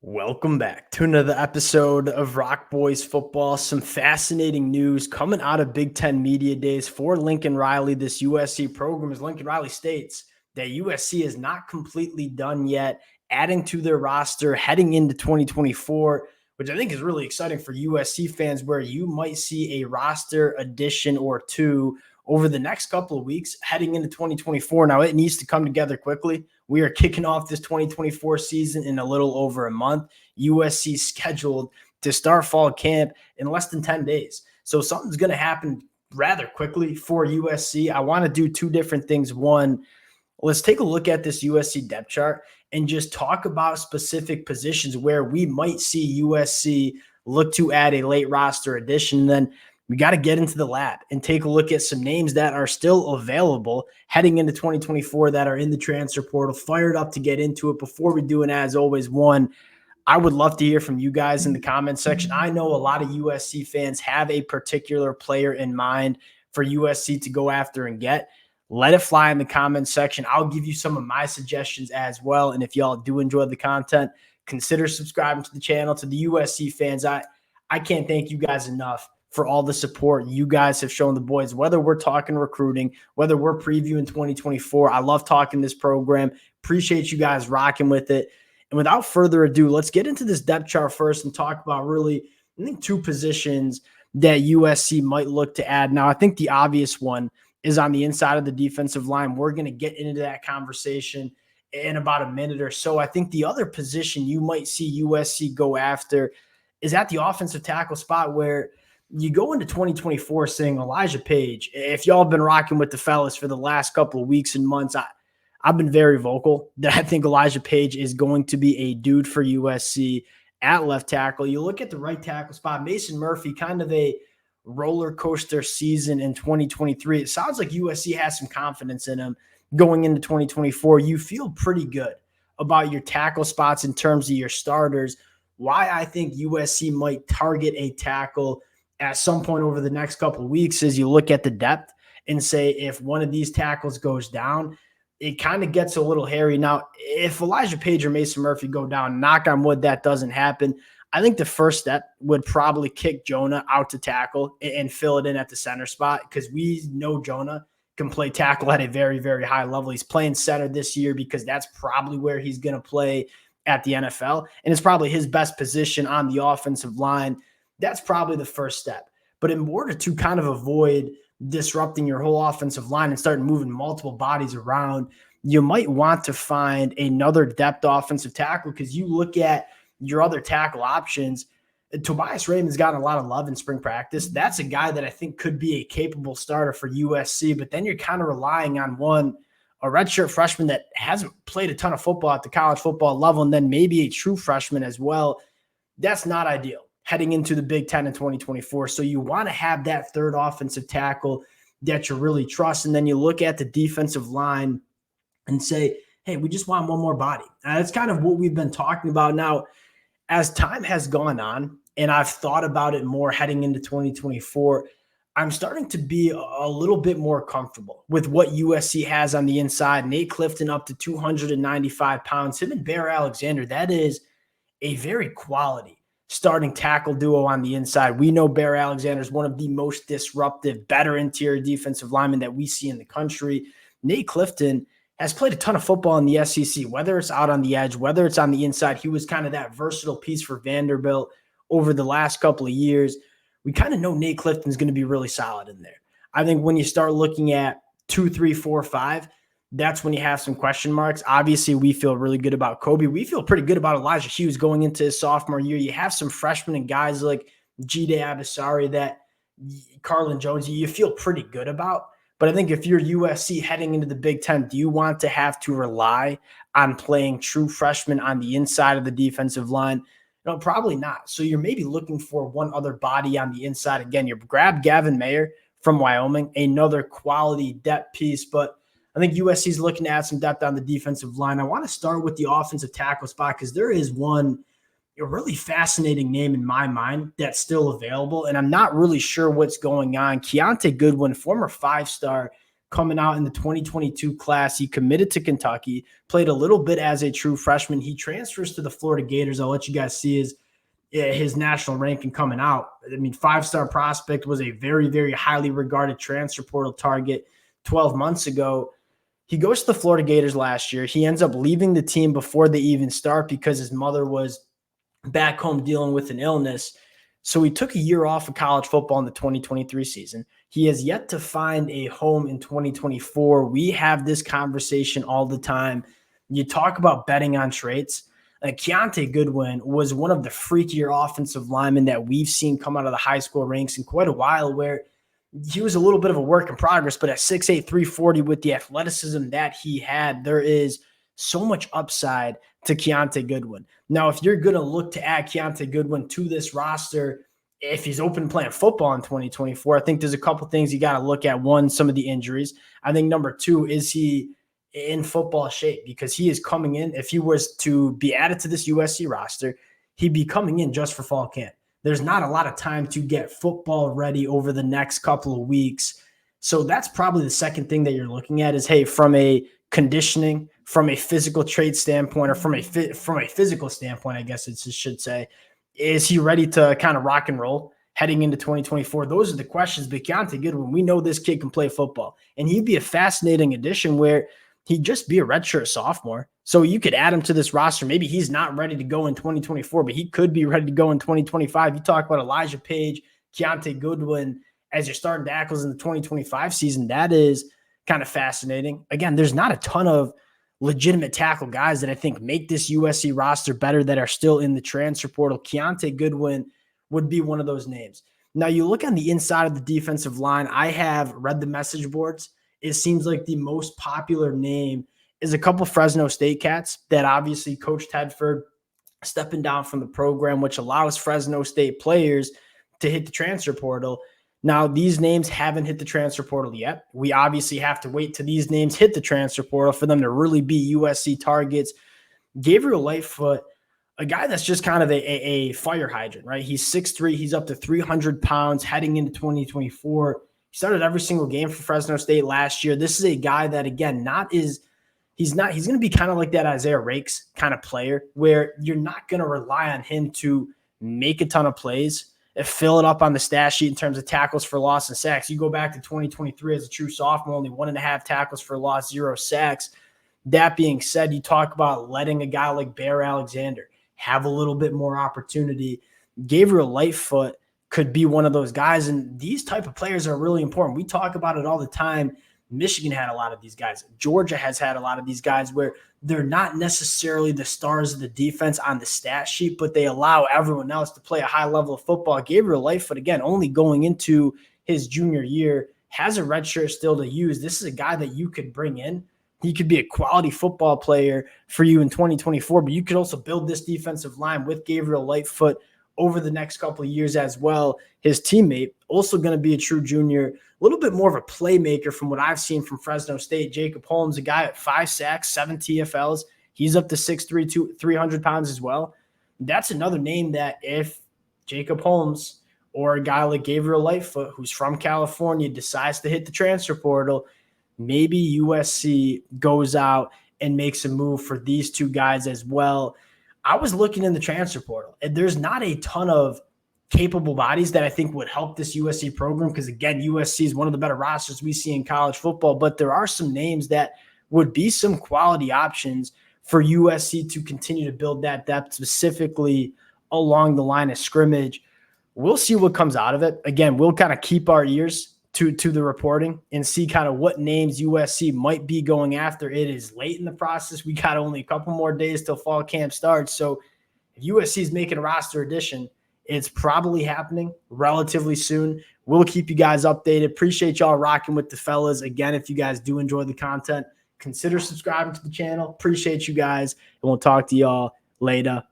Welcome back to another episode of Rock Boys Football. Some fascinating news coming out of Big Ten Media Days for Lincoln Riley, this USC program. As Lincoln Riley states that USC is not completely done yet, adding to their roster heading into 2024, which I think is really exciting for USC fans, where you might see a roster addition or two over the next couple of weeks heading into 2024. Now, it needs to come together quickly. We are kicking off this 2024 season in a little over a month. USC scheduled to start fall camp in less than 10 days. So something's going to happen rather quickly for USC. I want to do two different things. One, let's take a look at this USC depth chart and just talk about specific positions where we might see USC look to add a late roster addition. Then we got to get into the lab and take a look at some names that are still available heading into 2024 that are in the transfer portal. Fired up to get into it. Before we do, and as always, I would love to hear from you guys in the comment section. I know a lot of USC fans have a particular player in mind for USC to go after and get. Let it fly in the comment section. I'll give you some of my suggestions as well. And if y'all do enjoy the content, consider subscribing to the channel. To the USC fans, I can't thank you guys enough for all the support you guys have shown the boys, whether we're talking recruiting, whether we're previewing 2024. I love talking this program. Appreciate you guys rocking with it. And without further ado, let's get into this depth chart first and talk about really, I think, two positions that USC might look to add. Now, I think the obvious one is on the inside of the defensive line. We're going to get into that conversation in about a minute or so. I think the other position you might see USC go after is at the offensive tackle spot, where you go into 2024 saying Elijah Page. If y'all have been rocking with the fellas for the last couple of weeks and months, I've been very vocal that I think Elijah Page is going to be a dude for USC at left tackle. You look at the right tackle spot, Mason Murphy, kind of a roller coaster season in 2023. It sounds like USC has some confidence in him going into 2024. You feel pretty good about your tackle spots in terms of your starters. Why I think USC might target a tackle at some point over the next couple of weeks is you look at the depth and say, if one of these tackles goes down, it kind of gets a little hairy. Now, if Elijah Page or Mason Murphy go down, knock on wood, that doesn't happen. I think the first step would probably kick Jonah out to tackle and fill it in at the center spot, because we know Jonah can play tackle at a very, very high level. He's playing center this year because that's probably where he's going to play at the NFL, and it's probably his best position on the offensive line. That's probably the first step. But in order to kind of avoid disrupting your whole offensive line and start moving multiple bodies around, you might want to find another depth offensive tackle, because you look at your other tackle options. Tobias Raymond's gotten a lot of love in spring practice. That's a guy that I think could be a capable starter for USC, but then you're kind of relying on a redshirt freshman that hasn't played a ton of football at the college football level, and then maybe a true freshman as well. That's not ideal heading into the Big Ten in 2024. So you want to have that third offensive tackle that you really trust. And then you look at the defensive line and say, hey, we just want one more body. And that's kind of what we've been talking about. Now, as time has gone on and I've thought about it more heading into 2024, I'm starting to be a little bit more comfortable with what USC has on the inside. Nate Clifton up to 295 pounds. Him and Bear Alexander, that is a very quality starting tackle duo on the inside. We know Bear Alexander is one of the most disruptive, better interior defensive linemen that we see in the country. Nate Clifton has played a ton of football in the SEC, whether it's out on the edge, whether it's on the inside. He was kind of that versatile piece for Vanderbilt over the last couple of years. We kind of know Nate Clifton's going to be really solid in there. I think when you start looking at 2, 3, 4, 5, that's when you have some question marks. Obviously, we feel really good about Kobe. We feel pretty good about Elijah Hughes going into his sophomore year. You have some freshmen and guys like Jide Abasari, that Carlin Jones, you feel pretty good about. But I think if you're USC heading into the Big Ten, do you want to have to rely on playing true freshmen on the inside of the defensive line? No, probably not. So you're maybe looking for one other body on the inside. Again, you grab Gavin Mayer from Wyoming, another quality depth piece, but I think USC is looking to add some depth on the defensive line. I want to start with the offensive tackle spot, because there is a really fascinating name in my mind that's still available, and I'm not really sure what's going on. Keontae Goodwin, former 5-star coming out in the 2022 class. He committed to Kentucky, played a little bit as a true freshman. He transfers to the Florida Gators. I'll let you guys see his national ranking coming out. I mean, 5-star prospect, was a very, very highly regarded transfer portal target 12 months ago. He goes to the Florida Gators last year. He ends up leaving the team before they even start because his mother was back home dealing with an illness. So he took a year off of college football in the 2023 season. He has yet to find a home in 2024. We have this conversation all the time. You talk about betting on traits. Keontae Goodwin was one of the freakier offensive linemen that we've seen come out of the high school ranks in quite a while, where he was a little bit of a work in progress, but at 6'8", 340 with the athleticism that he had, there is so much upside to Keontae Goodwin. Now, if you're going to look to add Keontae Goodwin to this roster, if he's open playing football in 2024, I think there's a couple things you got to look at. One, some of the injuries. I think number two, is he in football shape? Because he is coming in, if he was to be added to this USC roster, he'd be coming in just for fall camp. There's not a lot of time to get football ready over the next couple of weeks. So that's probably the second thing that you're looking at is, hey, from a conditioning, from a physical trait standpoint, or from a physical standpoint, I guess it should say, is he ready to kind of rock and roll heading into 2024? Those are the questions. But Keontae Goodwin, we know this kid can play football, and he'd be a fascinating addition where he'd just be a redshirt sophomore. So you could add him to this roster. Maybe he's not ready to go in 2024, but he could be ready to go in 2025. You talk about Elijah Page, Keontae Goodwin as your starting tackles in the 2025 season. That is kind of fascinating. Again, there's not a ton of legitimate tackle guys that I think make this USC roster better that are still in the transfer portal. Keontae Goodwin would be one of those names. Now, you look on the inside of the defensive line. I have read the message boards. It seems like the most popular name is a couple Fresno State cats that obviously Coach Tedford stepping down from the program, which allows Fresno State players to hit the transfer portal. Now, these names haven't hit the transfer portal yet. We obviously have to wait till these names hit the transfer portal for them to really be USC targets. Gabriel Lightfoot, a guy that's just kind of a fire hydrant, right? He's 6'3", he's up to 300 pounds heading into 2024. He started every single game for Fresno State last year. This is a guy that, again, he's going to be kind of like that Isaiah Rakes kind of player where you're not going to rely on him to make a ton of plays, fill it up on the stat sheet in terms of tackles for loss and sacks. You go back to 2023 as a true sophomore, only 1.5 tackles for loss, 0 sacks. That being said, you talk about letting a guy like Bear Alexander have a little bit more opportunity. Gabriel Lightfoot could be one of those guys, and these type of players are really important. We talk about it all the time. Michigan had a lot of these guys. Georgia has had a lot of these guys where they're not necessarily the stars of the defense on the stat sheet, but they allow everyone else to play a high level of football. Gabriel Lightfoot, again, only going into his junior year, has a red shirt still to use. This is a guy that you could bring in. He could be a quality football player for you in 2024, but you could also build this defensive line with Gabriel Lightfoot over the next couple of years as well. His teammate, also going to be a true junior, a little bit more of a playmaker from what I've seen from Fresno State. Jacob Holmes, a guy at 5 sacks, 7 TFLs. He's up to 6'3", 300 pounds as well. That's another name that if Jacob Holmes or a guy like Gabriel Lightfoot, who's from California, decides to hit the transfer portal, maybe USC goes out and makes a move for these two guys as well. I was looking in the transfer portal, and there's not a ton of capable bodies that I think would help this USC program because, again, USC is one of the better rosters we see in college football, but there are some names that would be some quality options for USC to continue to build that depth, specifically along the line of scrimmage. We'll see what comes out of it. Again, we'll kind of keep our ears to the reporting and see kind of what names USC might be going after. It is late in the process. We got only a couple more days till fall camp starts. So if USC is making a roster addition, it's probably happening relatively soon. We'll keep you guys updated. Appreciate y'all rocking with the fellas. Again, if you guys do enjoy the content, consider subscribing to the channel. Appreciate you guys, and we'll talk to y'all later.